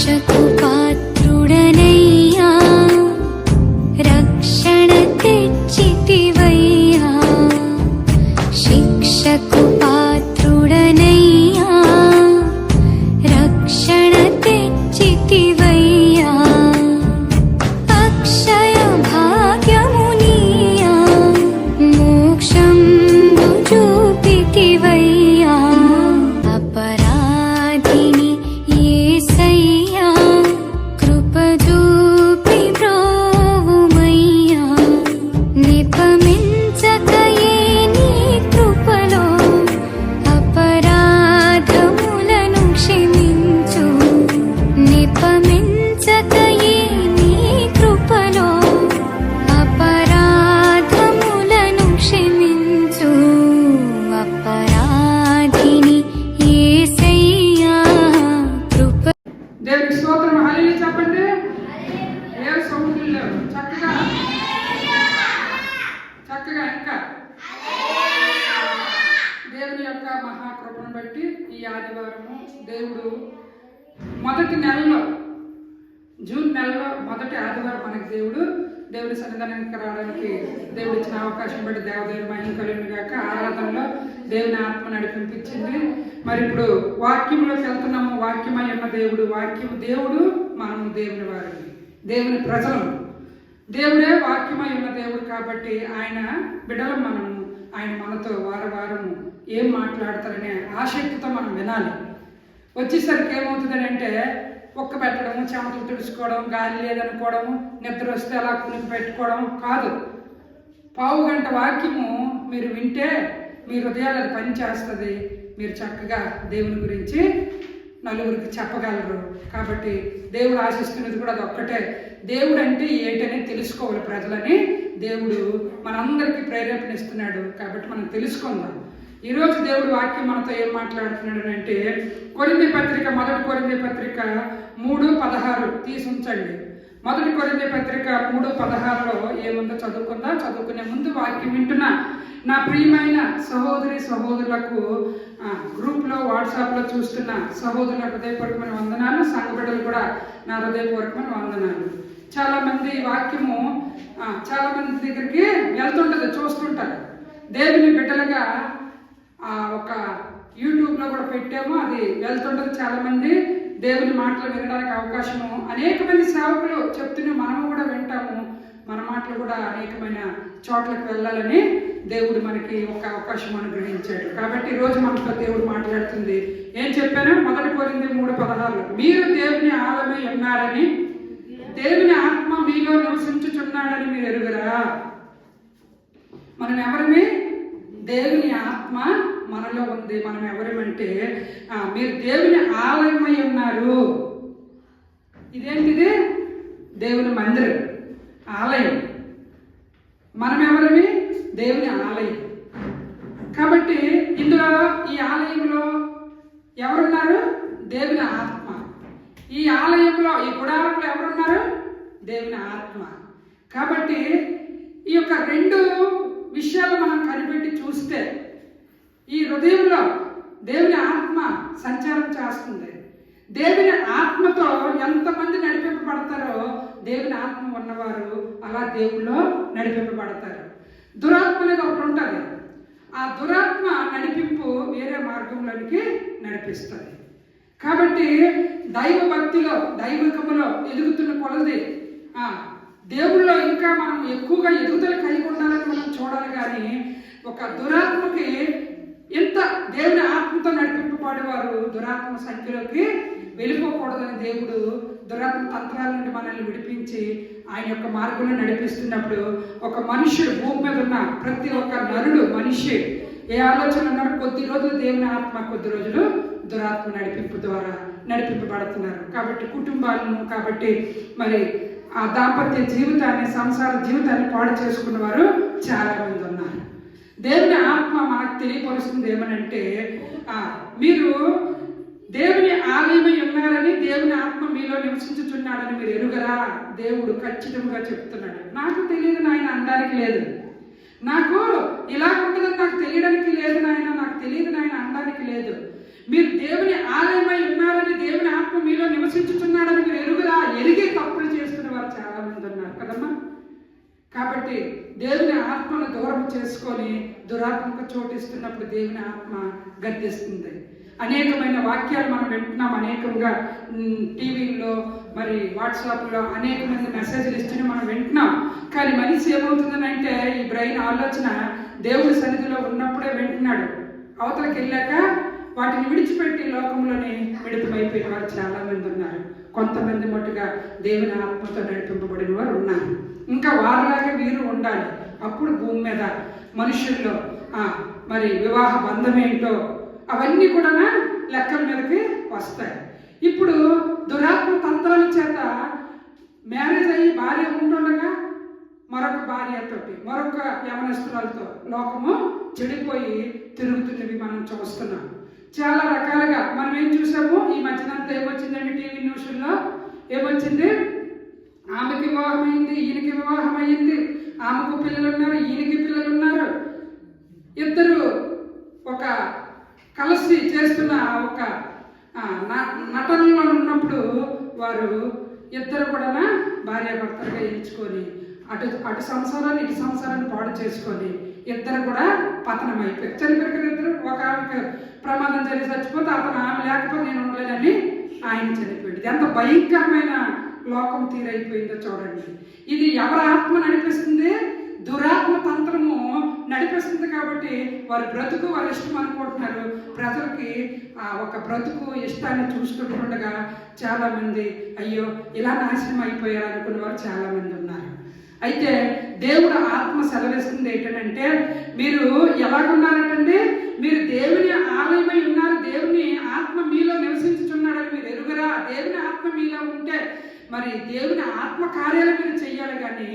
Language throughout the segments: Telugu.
శిక్షకు పాత్రుడనయ్యా రక్షణ తెచ్చితివయ్యా శిక్షకు పాత్రుడనయ్యా రక్షణ తెచ్చితివయ్యా అక్షయ భాగ్యమునియా మోక్షం చూపితివయ్యా అపరాధిని యేసయ్యా కృప చూపి బ్రోవుమయ్యా నిపమించకయే నీ కృపలో అపరాధములను క్షమించు నిపమించకయే నీ కృపలో అపరాధములను క్షమించు అపరాధిని యేసయ్యా కృప దేవునికి స్తోత్రం. హల్లెలూయా చెప్పండి. ఏ సౌండ్ లేవు. చక్కగా ఇంకా దేవుని యొక్క మహాకృపను బట్టి ఈ ఆదివారము దేవుడు మొదటి నెలలో జూన్ నెలలో మొదటి ఆదివారం మనకి దేవుడి సన్నిధానానికి రావడానికి దేవుడు ఇచ్చిన అవకాశం బట్టి దేవదేవుని మహిమ కలుగును గాక. ఆరాధనలో దేవుని ఆత్మ నడిపించింది. మరి ఇప్పుడు వాక్యంలోకి వెళ్తున్నాము. వాక్యమై ఉన్న దేవుడు మనము దేవుని వారిని, దేవుని ప్రజలను. దేవుడే వాక్యమై ఉన్న దేవుడు కాబట్టి ఆయన బిడ్డలు మనము. ఆయన మనతో వారము ఏం మాట్లాడతారనే ఆసక్తితో మనం వినాలి. వచ్చేసరికి ఏమవుతుందని అంటే ఒక్క పెట్టడము, చెమటలు తుడుచుకోవడం, గాలి లేదనుకోవడము, నిద్ర వస్తే అలా కునికి పెట్టుకోవడం కాదు. పావు గంట వాక్యము మీరు వింటే మీ హృదయాలు అది పని చేస్తుంది. మీరు చక్కగా దేవుని గురించి నలుగురికి చెప్పగలరు. కాబట్టి దేవుడు ఆశిస్తున్నది కూడా అది ఒక్కటే. దేవుడు అంటే ఏంటనే తెలుసుకోవాలి ప్రజలని దేవుడు మనందరికీ ప్రేరేపణ ఇస్తున్నాడు. కాబట్టి మనం తెలుసుకుందాం. ఈరోజు దేవుడు వాక్యం మనతో ఏం మాట్లాడుతున్నాడు అంటే కొరింథీ పత్రిక, మొదటి కొరింథీ పత్రిక 3:16 తీసి ఉంచండి. మొదటి కొరింథీ పత్రిక 3:16లో ఏముందో చదువుకుందా. చదువుకునే ముందు వాక్యం వింటున్నా నా ప్రియమైన సహోదరులకు గ్రూప్లో వాట్సాప్లో చూస్తున్న సహోదరుల హృదయపూర్వకమైన వందనాలు. సంఘ బిడ్డలు కూడా నా హృదయపూర్వకమైన వందనాలు. చాలామంది వాక్యము చాలామంది దగ్గరికి వెళ్తుంటుంది, చూస్తుంటారు. దేవుని బిడ్డలుగా ఒక యూట్యూబ్లో కూడా పెట్టాము, అది వెళ్తుంటుంది. చాలామంది దేవుని మాటలు వినడానికి అవకాశము అనేక మంది సేవకులు చెప్తూనే మనము కూడా వింటాము. మన మాటలు కూడా అనేకమైన చోట్లకు వెళ్ళాలని దేవుడు మనకి ఒక అవకాశం అనుగ్రహించాడు. కాబట్టి ఈరోజు మనతో దేవుడు మాట్లాడుతుంది. ఏం చెప్పాను? మొదటి కొరింథీ 3:16 మీరు దేవుని ఆలయమై ఉన్నారని, దేవుని ఆత్మ మీలో నివసించుచున్నాడని మీరు ఎరుగరా. మనం ఎవరిని? దేవుని ఆత్మ మనలో ఉంది. మనం ఎవరమంటే మీరు దేవుని ఆలయమై ఉన్నారు. ఇదేంటిది? దేవుని మందిరం, ఆలయం. మనం ఎవరిమి? దేవుని ఆలయం. కాబట్టి ఇందులో ఈ ఆలయంలో ఎవరున్నారు? దేవుని ఆత్మ. ఈ ఆలయంలో, ఈ గుడారంలో ఎవరున్నారు? దేవుని ఆత్మ. కాబట్టి ఈ యొక్క రెండు విషయాలు మనం కనిపెట్టి చూస్తే ఈ హృదయంలో దేవుని ఆత్మ సంచారం చేస్తుంది. దేవుని ఆత్మతో ఎంతమంది నడిపింపబడతారో దేవుని ఆత్మ ఉన్నవారు అలా దేవుల్లో నడిపింపబడతారు. దురాత్మ అనేది ఒకటి ఉంటుంది. ఆ దురాత్మ నడిపింపు వేరే మార్గంలోనికి నడిపిస్తుంది. కాబట్టి దైవ భక్తిలో, దైవికములో ఎదుగుతున్న కొలది దేవుళ్ళో ఇంకా మనం ఎక్కువగా ఎదుగుదల కలిగి ఉండాలని మనం చూడాలి. కానీ ఒక దురాత్మకి ఎంత దేవుని ఆత్మతో నడిపింపబడేవారు దురాత్మ సంఖ్యలోకి వెళ్ళిపోకూడదని దేవుడు దురాత్మ తంత్రాల నుండి మనల్ని విడిపించి ఆయన యొక్క మార్గంలో నడిపిస్తున్నప్పుడు ఒక మనుషుడు, భూమి మీద ఉన్న ప్రతి ఒక్క నరుడు, మనిషి ఏ ఆలోచన ఉన్నారో కొద్ది రోజులు దేవుని ఆత్మ, కొద్ది రోజులు దురాత్మ నడిపింపు ద్వారా నడిపింపబడుతున్నారు. కాబట్టి కుటుంబాలను, కాబట్టి మరి ఆ దాంపత్య జీవితాన్ని, సంసార జీవితాన్ని పాడు చేసుకున్న వారు చాలా మంది ఉన్నారు. దేవుని ఆత్మ మనకు తెలియపరుస్తుంది ఏమనంటే మీరు దేవుని ఆలయమై ఉన్నారని, దేవుని ఆత్మ మీలో నివసించుచున్నాడని మీరు ఎరుగరా. దేవుడు ఖచ్చితంగా చెప్తున్నాడు. నాకు తెలియదు నాయన అనడానికి లేదు, నాకు ఇలా ఉంటుందని నాకు తెలియడానికి లేదు నాయన, నాకు తెలియదు నాయన అనడానికి లేదు. మీరు దేవుని ఆలయమై ఉన్నారని, దేవుని ఆత్మ మీలో నివసించుచున్నారని చేస్తున్నాడని మీరు ఎరుగురా, ఎరిగే తప్పులు చేస్తున్న వారు చాలా మంది ఉన్నారు కదమ్మా. కాబట్టి దేవుని ఆత్మను దూరం చేసుకొని దురాత్మకు చోటిస్తున్నప్పుడు దేవుని ఆత్మ గద్దిస్తుంది. అనేకమైన వాక్యాలు మనం వింటున్నాం, అనేకంగా టీవీల్లో మరి వాట్సాప్లో అనేక మంది మెసేజ్లు ఇచ్చిన మనం వింటున్నాం. కానీ మనిషి ఏమవుతుందని అంటే ఈ బ్రెయిన్ ఆలోచన దేవుడి సన్నిధిలో ఉన్నప్పుడే వింటున్నాడు, అవతలకి వెళ్ళాక వాటిని విడిచిపెట్టి లోకంలోనే మిడితమైపోయిన వారు చాలా మంది ఉన్నారు. కొంతమంది మట్టుగా దేవుని ఆత్మతో నడిపింపబడిన వారు ఉన్నారు. ఇంకా వారిలాగే వీరు ఉండాలి. అప్పుడు భూమి మీద మనుషుల్లో మరి వివాహ బంధం ఏంటో అవన్నీ కూడా లెక్కల మీదకి వస్తాయి. ఇప్పుడు దురాత్మ తంత్రాల చేత మ్యారేజ్ అయ్యి భార్య ఉంటుండగా మరొక భార్యతోటి మరొక యవనస్తురాలతో లోకము చెడిపోయి తిరుగుతున్నవి మనం చూస్తున్నాం. చాలా రకాలుగా మనం ఏం చూసాము ఈ మధ్యనంతా ఏమొచ్చిందండి టీవీ న్యూస్లో ఏమొచ్చింది, ఆమెకి వివాహం అయింది, ఈయనకి వివాహం అయ్యింది, ఆమెకు పిల్లలు ఉన్నారు, ఈయనకి పిల్లలు ఉన్నారు. ఇద్దరు ఒక కలిసి చేస్తున్న ఒక నటనలో ఉన్నప్పుడు వారు ఇద్దరు కూడా భార్యాభర్తలుగా ఎంచుకొని అటు సంసారాన్ని ఇటు సంసారాన్ని పాడు చేసుకొని ఇద్దరు కూడా పతనం అయిపోయారు. చనిపోయారు ఇద్దరు. ఒక ఆమెకు ప్రమాదం జరిగి చచ్చిపోతే అతను ఆమె లేకపోతే నేను ఉండలేనని ఆయన చనిపోయాడు. ఎంత భయంకరమైన లోకం తీరైపోయిందో చూడండి. ఇది ఎవరి ఆత్మ నడిపిస్తుంది? దురాత్మ తంత్రము నడిపిస్తుంది. కాబట్టి వారి బ్రతుకు వారి ఇష్టం అనుకుంటున్నారు. ప్రజలకి ఒక బ్రతుకు ఇష్టాన్ని చూస్తుండగా చాలామంది అయ్యో ఇలా నాశనం అయిపోయారు అనుకున్న వారు చాలామంది ఉన్నారు. అయితే దేవుడు ఆత్మ సెలవిస్తుంది ఏంటంటే మీరు ఎలాగున్నారంటే మీరు దేవుని ఆలయమై ఉన్నారు, దేవుని ఆత్మ మీలో నివసించుచున్నాడని మీరు ఎరుగరా. దేవుని ఆత్మ మీలో ఉంటే మరి దేవుని ఆత్మ కార్యాలు మీరు చెయ్యాలి, కానీ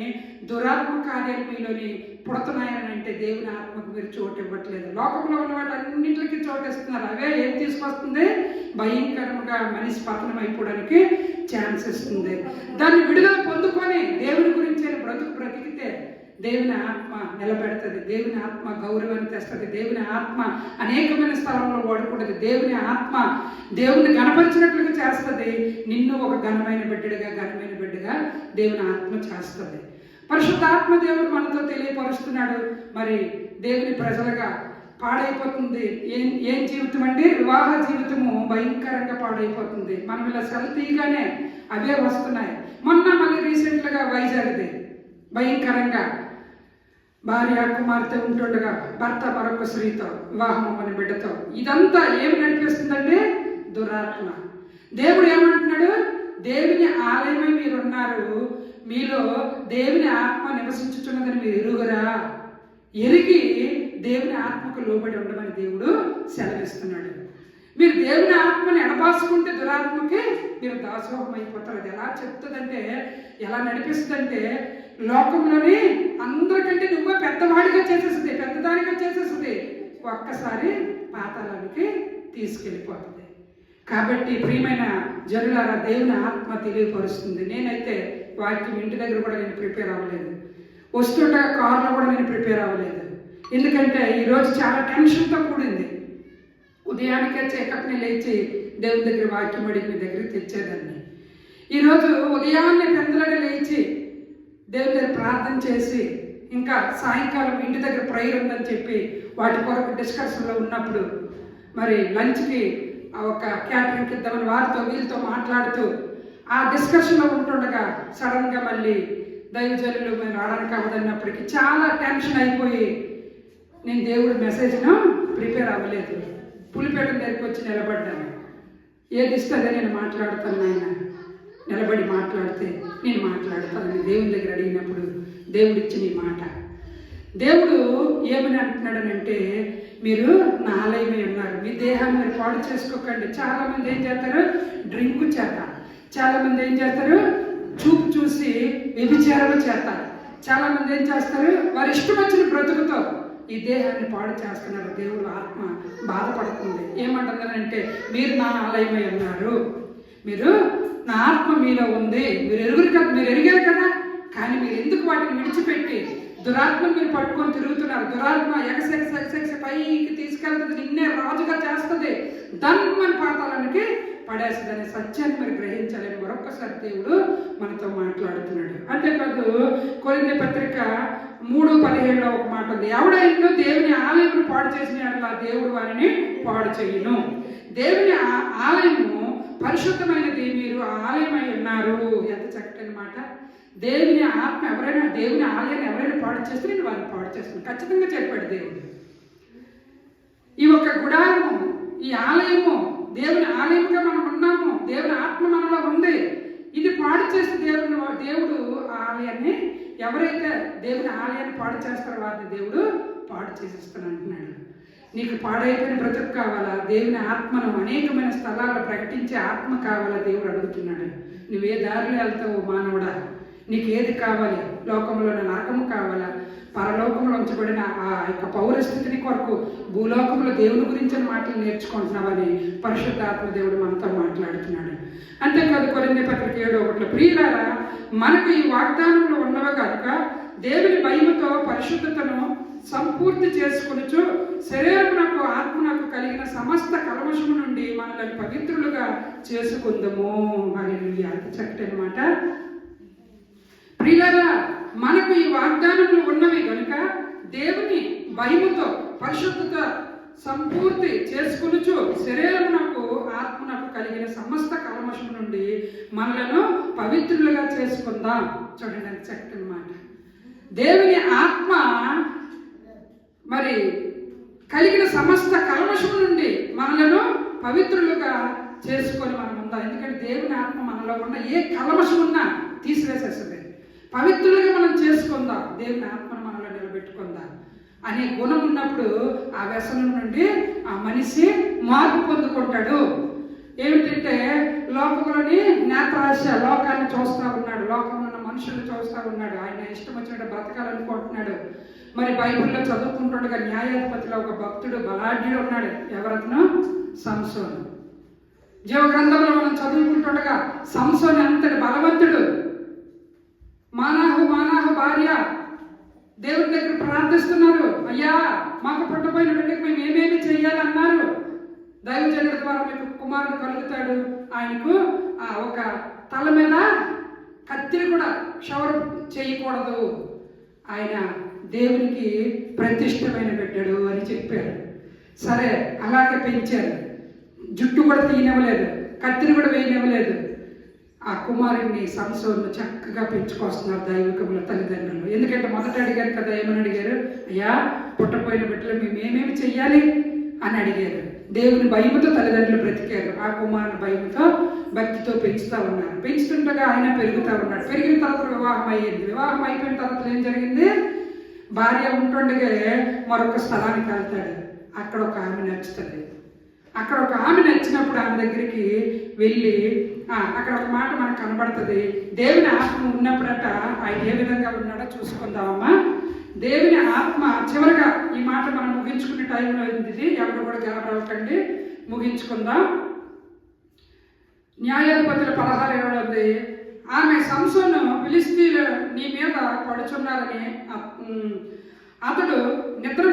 దురాత్మ కార్యాలు మీలోని పుడుతున్నాయని అంటే దేవుని ఆత్మకు మీరు చోటు ఇవ్వట్లేదు. లోకంలో ఉన్న వాటి అన్నింటికి చోటు ఇస్తున్నారు. అవే ఏం తీసుకొస్తుంది? భయంకరంగా మనిషి పతనం అయిపోవడానికి ఛాన్స్ ఇస్తుంది. దాన్ని విడుదల పొందుకొని దేవుని గురించి బ్రతికితే దేవుని ఆత్మ నిలబెడుతుంది, దేవుని ఆత్మ గౌరవాన్ని తెస్తుంది, దేవుని ఆత్మ అనేకమైన స్థలంలో వాడుకుంటుంది, దేవుని ఆత్మ దేవుని గణపరిచినట్లుగా చేస్తుంది. నిన్ను ఒక ఘనమైన బిడ్డగా దేవుని ఆత్మ చేస్తుంది. పరిశుద్ధాత్మ దేవుడు మనతో తెలియపరుస్తున్నాడు. మరి దేవుని ప్రజలుగా పాడైపోతుంది. ఏం జీవితం అండి? వివాహ జీవితము భయంకరంగా పాడైపోతుంది. మనం ఇలా సెల్తీగానే అవే వస్తున్నాయి. మొన్న మళ్ళీ రీసెంట్గా వైజాగ్ది భయంకరంగా భార్య కుమార్తె ఉంటుండగా భర్త మరొక స్త్రీతో వివాహం అవ్వని బిడ్డతో. ఇదంతా ఏమి నడిపిస్తుందండి? దురాత్మ. దేవుడు ఏమంటున్నాడు? దేవుని ఆలయమే మీరున్నారు, మీలో దేవుని ఆత్మ నివసించుచున్నదని మీరు ఎరుగురా. ఎరిగి దేవుని ఆత్మకు లోబడి ఉండమని దేవుడు సెలవిస్తున్నాడు. మీరు దేవుని ఆత్మని ఎడబాసుకుంటే దురాత్మకి మీరు దాసోహం అయిపోతారు. అది ఎలా చెప్తుందంటే, ఎలా నడిపిస్తుందంటే లోకంలోని అందరికంటే నువ్వే పెద్దవాడిగా చేసేస్తుంది, పెద్దదానిగా చేసేస్తుంది, ఒక్కసారి పాతాళానికి తీసుకెళ్ళిపోతుంది. కాబట్టి ప్రియమైన జనులారా, దేవుని ఆత్మ తెలియపరుస్తుంది. నేనైతే వాక్యం ఇంటి దగ్గర కూడా నేను ప్రిపేర్ అవ్వలేదు, వస్తుండగా కారులో కూడా నేను ప్రిపేర్ అవ్వలేదు. ఎందుకంటే ఈరోజు చాలా టెన్షన్తో కూడింది. ఉదయానికే చీకటిని లేచి దేవుని దగ్గర వాక్యం అడిగి మీ దగ్గరికి తెచ్చేదాన్ని. ఈరోజు ఉదయాన్నే పెందలడి లేచి దేవుని దగ్గర ప్రార్థన చేసి ఇంకా సాయంకాలం ఇంటి దగ్గర ప్రేయర్ ఉందని చెప్పి వాటి కొరకు డిస్కషన్లో ఉన్నప్పుడు మరి లంచ్కి ఒక క్యాటరింగ్కి ఇద్దామని వారితో వీళ్ళతో మాట్లాడుతూ ఆ డిస్కషన్లో ఉంటుండగా సడన్గా మళ్ళీ దైవజనులు మేము రావడానికి అవ్వదన్నప్పటికీ చాలా టెన్షన్ అయిపోయి నేను దేవుడి మెసేజ్ను ప్రిపేర్ అవ్వలేదు. పులిపేట దగ్గరికి వచ్చి నిలబడ్డాను. ఏది ఇస్తుందో నేను మాట్లాడుతాను నాయన, నిలబడి మాట్లాడితే నేను మాట్లాడతానని దేవుని దగ్గర అడిగినప్పుడు దేవుడు ఇచ్చిన ఈ మాట. దేవుడు ఏమని అంటున్నాడనంటే, మీరు నా ఆలయమే ఉన్నారు, మీ దేహాన్ని మీరు పాడు చేసుకోకండి. చాలామంది ఏం చేస్తారు? డ్రింక్ చేస్తారు. చాలామంది ఏం చేస్తారు? చూపు చూసి వ్యభిచారాలు చేస్తారు. చాలామంది ఏం చేస్తారు? వారి ఇష్టం వచ్చిన బ్రతుకుతో ఈ దేహాన్ని పాడు చేస్తున్నారు. దేవుడు ఆత్మ బాధపడుతుంది. ఏమంటుందంటే, మీరు నా ఆలయమై ఉన్నారు, మీరు నా ఆత్మ మీలో ఉంది, మీరు ఎరిగారు కదా, కానీ మీరు ఎందుకు వాటిని విడిచిపెట్టి దురాత్మను మీరు పట్టుకొని తిరుగుతున్నారు? దురాత్మ ఎగసెగసెగసెగస పైకి తీసుకెళ్తుంది, నిన్నే రాజుగా చేస్తుంది, దాన్ని పాతాళానికి పడేస్తుంది అనే సత్యాన్ని మీరు గ్రహించాలని మరొకసారి దేవుడు మనతో మాట్లాడుతున్నాడు. అంతేకాదు కొరింథీ పత్రిక 3:17 ఒక మాట ఉంది, ఎవడైనా దేవుని ఆలయమును పాడు చేసిన అట్లా దేవుడు వారిని పాడు చేయును. దేవుని ఆలయము పరిశుద్ధమైనది, మీరు ఆలయమై ఉన్నారు. ఎంత చక్కటి మాట. దేవుని ఆత్మ ఎవరైనా దేవుని ఆలయాన్ని ఎవరైనా పాడు చేస్తే నేను వారిని పాడు చేస్తాను ఖచ్చితంగా చెప్పాడు దేవుడు. ఈ ఒక్క గుడారము, ఈ ఆలయము దేవుని ఆలయముగా మనం ఉన్నాము, దేవుని ఆత్మ మనలో ఉంది. ఇది పాడు చేస్తే దేవుడు ఆ ఆలయాన్ని, ఎవరైతే దేవుని ఆలయాన్ని పాడు చేస్తారో వారిని దేవుడు పాడు చేసేస్తాను అంటున్నాడు. నీకు పాడైపోయిన బ్రతుకు కావాలా? దేవుని ఆత్మను అనేకమైన స్థలాల్లో ప్రకటించే ఆత్మ కావాలా? దేవుడు అడుగుతున్నాడు. నువ్వే దారిలో వెళ్తావు మానవుడా? నీకు ఏది కావాలి? లోకంలో నరకము కావాలా? పరలోకంలో ఉంచబడిన ఆ యొక్క పౌరస్థితిని కొరకు భూలోకంలో దేవుని గురించిన మాటలు నేర్చుకుంటున్నావని పరిశుద్ధాత్మ దేవుడు మనతో మాట్లాడుతున్నాడు. అంతేకాదు కొరింథీ పత్రిక 7:1 ప్రియులారా, మనకు ఈ వాగ్దానంలో ఉన్నవి కనుక దేవుని భయముతో పరిశుద్ధతను సంపూర్తి చేసుకొనుచు శరీరమునకు ఆత్మనకు కలిగిన సమస్త కల్మషము నుండి మనల్ని పవిత్రులుగా చేసుకుందాము. హల్లెలూయా. అంత చక్కటి అన్నమాట. ప్రియులారా, మనకు ఈ వాగ్దానములు ఉన్నవి కనుక దేవుని భయముతో పరిశుద్ధత సంపూర్తి చేసుకొనుచు శరీరమునకు ఆత్మనకు కలిగిన సమస్త కల్మషము నుండి మనలను పవిత్రులుగా చేసుకుందాం. చూడండి అంత చక్కటి మాట. దేవుని ఆత్మ మరి కలిగిన సమస్త కల్మషము నుండి మనలను పవిత్రులుగా చేసుకొని మనం ఉందాం. ఎందుకంటే దేవుని ఆత్మ మనలో ఉన్న ఏ కల్మషం ఉన్నా తీసివేసేస్తుంది. పవిత్రులుగా మనం చేసుకుందాం, దేవుని ఆత్మను మనలో నిలబెట్టుకుందాం అనే గుణం ఉన్నప్పుడు ఆ వ్యసనం నుండి ఆ మనిషి మార్పు పొందుకుంటాడు. ఏమిటంటే లోకంలోని నేత్రాశ, లోకాన్ని చూస్తూ ఉన్నాడు, లోకంలో ఉన్న మనుషులను చూస్తూ ఉన్నాడు, ఆయన ఇష్టం వచ్చినట్టు బ్రతకాలనుకుంటున్నాడు. మరి బైబిల్లో చదువుకుంటుండగా న్యాయాధిపతిలో ఒక భక్తుడు బలాఢ్యుడు ఉన్నాడు. ఎవరతను? సంసోను. జీవగ్రంథంలో మనం చదువుకుంటుండగా సంసోను అంతటి బలవంతుడు. మానాహు భార్య దేవుని దగ్గర ప్రార్థిస్తున్నారు, అయ్యా మాకు పుట్టపోయిన బిడ్డకు మేము ఏమేమి చెయ్యాలన్నారు. దైవజనుల ద్వారా మీకు కుమారుడు కలుగుతాడు, ఆయనకు ఒక తల మీద కత్తిని కూడా క్షవరం చేయకూడదు, ఆయన దేవునికి ప్రతిష్టమైన బిడ్డడు అని చెప్పారు. సరే అలాగే పెంచారు. జుట్టు కూడా తీయనివ్వలేదు, కత్తిని కూడా వేయనివ్వలేదు. ఆ కుమారుడిని సంసోను చక్కగా పెంచుకొస్తున్నారు దైవికముల తల్లిదండ్రులు. ఎందుకంటే మొదట అడిగారు కదా, ఏమని అడిగారు? అయ్యా పుట్టపోయిన బిడ్డలు మేము ఏమేమి చెయ్యాలి అని అడిగారు. దేవుని భయముతో తల్లిదండ్రులు బ్రతికారు. ఆ కుమారుని భయముతో భక్తితో పెంచుతూ ఉన్నారు. పెంచుతుండగా ఆయన పెరుగుతూ ఉన్నాడు. పెరిగిన తర్వాత వివాహం అయ్యింది. వివాహం అయిపోయిన తర్వాత ఏం జరిగింది? భార్య ఉంటుండగా మరొక స్థలానికి వెళ్తాడు. అక్కడ ఒక ఆమె నచ్చుతుంది. అక్కడ ఒక ఆమె నచ్చినప్పుడు ఆమె దగ్గరికి వెళ్ళి అక్కడ ఒక మాట మనకు కనబడుతుంది. దేవుని ఆత్మ ఉన్నప్పుడట ఆయన ఏ విధంగా ఉన్నాడో చూసుకుందామమ్మా. దేవుని ఆత్మ చివరిగా ఈ మాట మనం ముగించుకునే టైంలో ఉంది. ఎవరు కూడా గెలవకండి, ముగించుకుందాం. న్యాయాధిపతుల 16 ఉంది. ఆమె సంసోను ఫిలిష్తీయులు నీ మీద పడుచున్నారని అతడు నిద్ర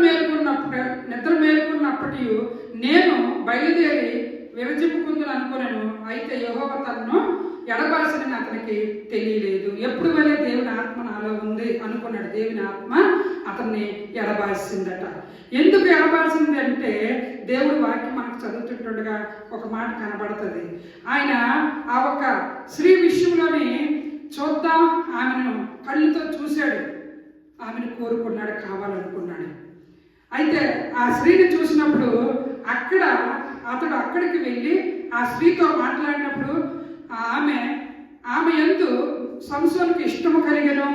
మేలుకున్నప్పటి నేను బయలుదేరి విరజిప్పుకుందని అనుకున్నాను. అయితే యెహోవా తనను ఎడబాల్సిన అతనికి తెలియలేదు. ఎప్పుడు వల్లే దేవుని ఆత్మ నాలో ఉంది అనుకున్నాడు. దేవుని ఆత్మ అతన్ని ఎడబాల్సిందట. ఎందుకు ఎడబాల్సింది అంటే దేవుడి వాక్యం మనకు చదువుతుండగా ఒక మాట కనబడుతుంది. ఆయన ఆ ఒక్క స్త్రీ విషయంలోని చూద్దాం, ఆమెను కళ్ళుతో చూశాడు, ఆమెను కోరుకున్నాడు, కావాలనుకున్నాడు. అయితే ఆ స్త్రీని చూసినప్పుడు అతడు అక్కడికి వెళ్ళి ఆ స్త్రీతో మాట్లాడినప్పుడు ఆమె యందు సంసోనుకు ఇష్టము కలిగెను.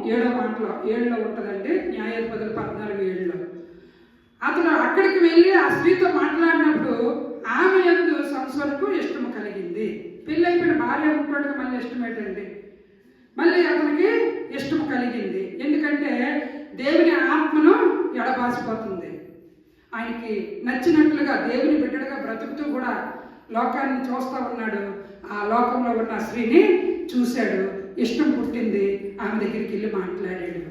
7లో ఉంటుందండి, న్యాయాధిపతులు 14:7. అతడు అక్కడికి వెళ్ళి ఆ స్త్రీతో మాట్లాడినప్పుడు ఆమె యందు సంసోనుకు ఇష్టము కలిగింది. పెళ్ళైపోయిన భార్య ఉంటాడుగా మళ్ళీ ఇష్టం ఏంటండి? మళ్ళీ అతనికి ఇష్టము కలిగింది. ఎందుకంటే దేవుని ఆత్మను ఎడబాసిపోతుంది. ఆయనకి నచ్చినట్లుగా దేవుని బిడ్డడుగా బ్రతుకుతూ కూడా లోకాన్ని చూస్తూ ఉన్నాడు. ఆ లోకంలో ఉన్న స్త్రీని చూశాడు, ఇష్టం పుట్టింది, ఆమె దగ్గరికి వెళ్ళి మాట్లాడాడు.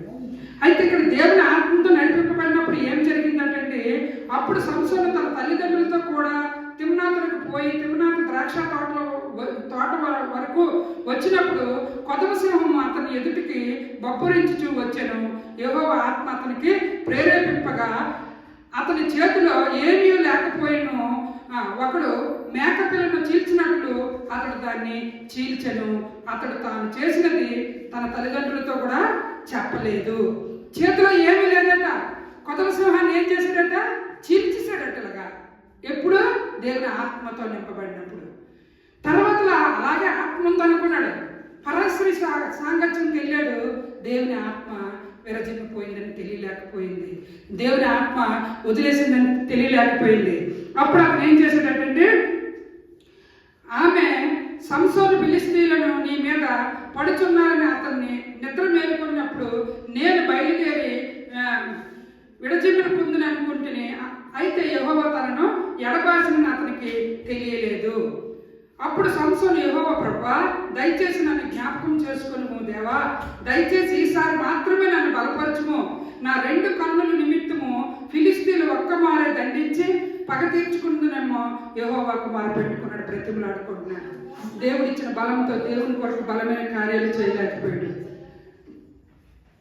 అయితే ఇక్కడ దేవుని ఆత్మతో నడిపింపబడినప్పుడు ఏం జరిగిందంటే అప్పుడు సంసోను తన తల్లిదండ్రులతో కూడా తిమ్నాతులకు పోయి తిమ్నాతు ద్రాక్ష తోట వరకు వచ్చినప్పుడు కొదమ సింహం అతని ఎదుటికి బొబ్బరించుచూ వచ్చెను. యెహోవా ఆత్మ అతనికి ప్రేరేపింపగా అతని చేతిలో ఏమీ లేకపోయినో ఒకడు మేకపిల్లను చీల్చినట్లు అతడు దాన్ని చీల్చెను. అతడు తాను చేసినది తన తల్లిదండ్రులతో కూడా చెప్పలేదు. చేతిలో ఏమీ లేదట. కొదమ సింహాన్ని ఏం చేశాడట? చీల్చేశాడటలాగా. ఎప్పుడు? దేవుని ఆత్మతో నింపబడినప్పుడు. తర్వాత అలాగే ఆత్మ ఉందనుకున్నాడు. పరస్త్రీ సాంగత్యంకి వెళ్ళాడు. దేవుని ఆత్మ విరజిమ్మిపోయిందని తెలియలేకపోయింది. దేవుని ఆత్మ వదిలేసిందని తెలియలేకపోయింది. అప్పుడు అతను ఏం చేశాడంటే, ఆమె సంసోను ఫిలిష్తీయులను నీ మీద పడుచున్నారని అతన్ని నిద్ర మేలుకున్నప్పుడు నేను బయలుదేరి విడజిమ్మిన పొందుని అనుకుంటుని, అయితే యెహోవా తనను ఎడబాసినని అతనికి తెలియలేదు. అప్పుడు సంసోను, యెహోవా ప్రభువా, దయచేసి నన్ను జ్ఞాపకం చేసుకొనుము దేవా, దయచేసి ఈసారి మాత్రమే నన్ను బలపరచుము. నా 2 కన్నుల నిమిత్తము ఫిలిష్తీయులు ఒక్కమారే దండించి పగ తీర్చుకుందునేమో యెహోవాకు మొరపెట్టుకున్నాడు, బ్రతిమలాడుకుంటున్నాడు. దేవుడిచ్చిన బలంతో దేవుని కొరకు బలమైన కార్యాలు చేయలేకపోయాడు.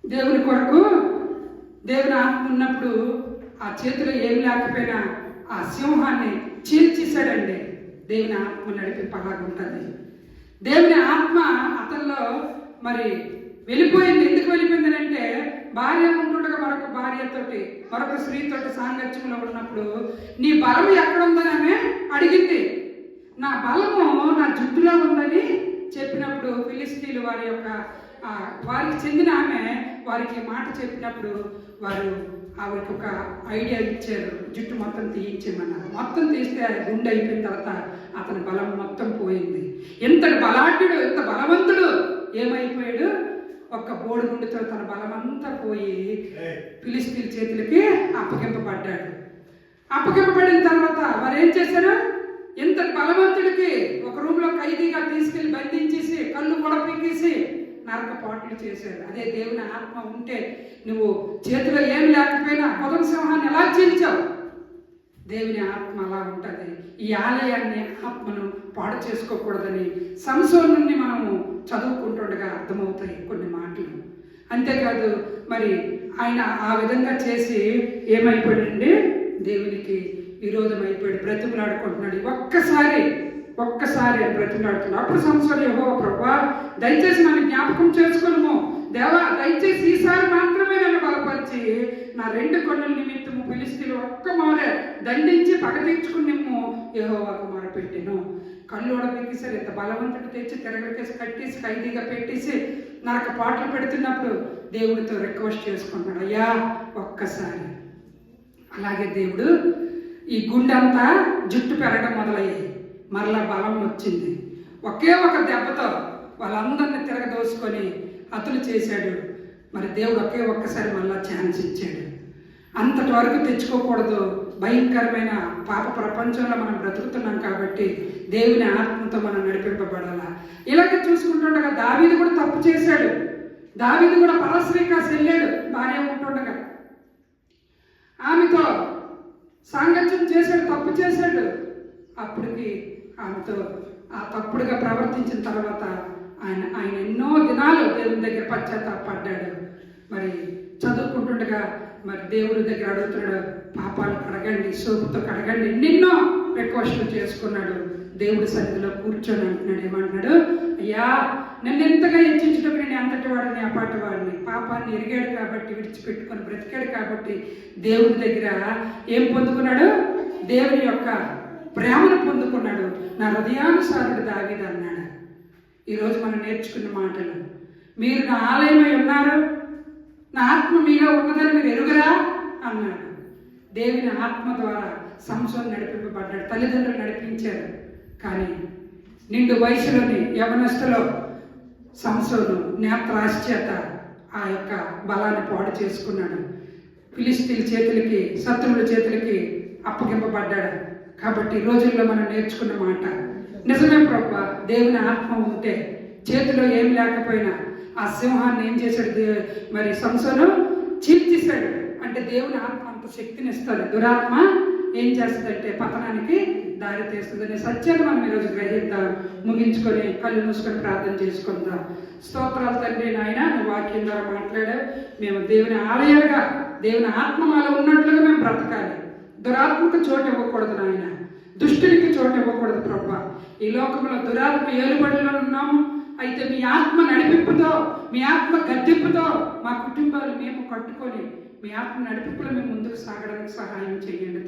దేవుని కొరకు దేవుని ఆత్మ ఉన్నప్పుడు ఆ చేతిలో ఏమి లేకపోయినా ఆ సింహాన్ని చీల్చేశాడండి. దేవుని ఆత్మ నడిపింపలాగా ఉంటుంది. దేవుని ఆత్మ అతనిలో మరి వెళ్ళిపోయింది. ఎందుకు వెళ్ళిపోయింది అంటే, భార్య ఉంటుండగా మరొక భార్యతోటి మరొక స్త్రీతోటి సాంగత్యంలో ఉన్నప్పుడు నీ బలం ఎక్కడ ఉందని ఆమె అడిగింది. నా బలము నా జుట్టులో ఉందని చెప్పినప్పుడు ఫిలిష్తీయులు వారికి చెందిన ఆమె వారికి మాట చెప్పినప్పుడు వారు ఆవిడకి ఒక ఐడియా ఇచ్చారు. జుట్టు మొత్తం తీయించమన్నారు. మొత్తం తీస్తే గుండె అయిపోయిన తర్వాత అతని బలం మొత్తం పోయింది. ఎంతటి బలాఢ్యుడు, ఎంత బలవంతుడు ఏమైపోయాడు? ఒక్క బోడిగుండుతో తన బలమంతా పోయి ఫిలిష్తీయుల చేతులకి అప్పగింపబడ్డాడు. అప్పగింపబడిన తర్వాత వారు ఏం చేశారు? ఎంత బలవంతుడికి ఒక రూమ్లో ఖైదీగా తీసుకెళ్లి బంధించేసి కళ్ళు కూడా పీకేసి నరక పాటలు చేశారు. అదే దేవుని ఆత్మ ఉంటే నువ్వు చేతిలో ఏం లేకపోయినా కొదమ సింహాన్ని ఎలా చీల్చావు? దేవుని ఆత్మ అలా ఉంటుంది. ఈ ఆలయాన్ని ఆత్మను పాడు చేసుకోకూడదని సంసోనుని మనము చదువుకుంటుండగా అర్థమవుతాయి కొన్ని మాటలు. అంతేకాదు మరి ఆయన ఆ విధంగా చేసి ఏమైపోయాడండి? దేవునికి విరోధం అయిపోయాడు, బ్రతిమలాడుకుంటున్నాడు. ఒక్కసారి బ్రతిమలాడుతున్నాడు. అప్పుడు సంసోను, యెహోవా ప్రభువా, దయచేసి నన్ను జ్ఞాపకం చేసుకొనుము దేవా, దయచేసి ఈసారి మాత్రమే నన్ను బలపరిచి నా 2 కన్నుల నిమిత్తము ఫిలిష్తీయులు ఒక్కమారే దండించి పగ తీర్చుకునేమో యెహోవాకు మొరపెట్టెను. కళ్ళు ఓడబెట్టేసారు. ఎంత బలవంతుడు తెచ్చి తిరగకేసి కట్టేసి ఖైదీగా పెట్టేసి నరక పాటలు పెడుతున్నప్పుడు దేవుడితో రిక్వెస్ట్ చేసుకుంటున్నాడు, అయ్యా ఒక్కసారి. అలాగే దేవుడు ఈ గుండెంతా జుట్టు పెరగడం మొదలయ్యాయి. మరలా బలం వచ్చింది. ఒకే ఒక దెబ్బతో వాళ్ళందరినీ తిరగదోసుకొని హతులు చేశాడు. మరి దేవుడు ఒక్కసారి మళ్ళా ఛాన్స్ ఇచ్చాడు. అంతటి వరకు తెచ్చుకోకూడదు. భయంకరమైన పాప ప్రపంచంలో మనం బ్రతుకుతున్నాం కాబట్టి దేవుని ఆత్మతో మనం నడిపింపబడాలా. ఇలాగే చూసుకుంటుండగా దావీదు కూడా తప్పు చేశాడు. దావీదు కూడా పరస్త్రీకాసి వెళ్ళాడు భార్య ఉంటుండగా. ఆమెతో సాంగత్యం చేశాడు, తప్పు చేశాడు. అప్పటికి ఆమెతో ఆ తప్పుడుగా ప్రవర్తించిన తర్వాత ఆయన ఎన్నో దినాలు దేవుని దగ్గర పశ్చాత్తాపడ్డాడు. మరి చదువుకుంటుండగా మరి దేవుడి దగ్గర అడుగుతున్నాడు, పాపాలు కడగండి, సోపుతో కడగండి, ఎన్నెన్నో రిక్వెస్ట్లు చేసుకున్నాడు. దేవుడి సన్నిధిలో కూర్చొని అంటున్నాడు, ఏమంటున్నాడు? అయ్యా, నన్ను ఎంతగా హెచ్చించడం, నేను అంతటి వాడిని అపాటి వాడిని, పాపాన్ని ఎరిగాడు కాబట్టి విడిచిపెట్టుకొని బ్రతికాడు కాబట్టి దేవుడి దగ్గర ఏం పొందుకున్నాడు? దేవుని యొక్క ప్రేమను పొందుకున్నాడు. నా హృదయానుసారుడు దావీదు అన్నాడు. ఈరోజు మనం నేర్చుకున్న మాటలు, మీరు నా ఆలయమై ఉన్నారు, నా ఆత్మ మీలో ఉన్నదని మీరు ఎరుగరా అన్నాడు. దేవుని ఆత్మ ద్వారా సంసోను నడిపింపబడ్డాడు. తల్లిదండ్రులు నడిపించారు. కానీ నిండు వయసులోని యవనస్తులో సంసోను నేత్రాశ చేత ఆ యొక్క బలాన్ని పాడు చేసుకున్నాడు. ఫిలిష్తీయుల చేతులకి, శత్రువుల చేతులకి అప్పగింపబడ్డాడు. కాబట్టి ఈ రోజుల్లో మనం నేర్చుకున్న మాట నిజమే ప్రభువా, దేవుని ఆత్మ ఉంటే చేతిలో ఏం లేకపోయినా ఆ సింహాన్ని ఏం చేశాడు? మరి సంసోను చీల్చేశాడు. అంటే దేవుని ఆత్మ అంత శక్తిని ఇస్తుంది. దురాత్మ ఏం చేస్తుందంటే పతనానికి దారి తీస్తుందనే సత్యాన్ని మనం ఈరోజు గ్రహిద్దాం. ముగించుకొని కళ్ళు మూసుకొని ప్రార్థన చేసుకుందాం. స్తోత్రాలు తండ్రి నాయన, నువ్వు వాక్యం ద్వారా మాట్లాడావు. మేము దేవుని ఆలయాలుగా, దేవుని ఆత్మ మాలో ఉన్నట్లుగా మేము బ్రతకాలి. దురాత్మకు చోటు ఇవ్వకూడదు నాయన, దుష్టునికి చోటు ఇవ్వకూడదు ప్రభా. ఈ లోకంలో దురాత్మ ఏలుబడిలో ఉన్నాము. అయితే మీ ఆత్మ నడిపింపుతో, మీ ఆత్మ గద్దెంపుతో మా కుటుంబాలు మేము కట్టుకొని మీ ఆత్మ నడిపింపులో మేము ముందుకు సాగడానికి సహాయం చేయండి.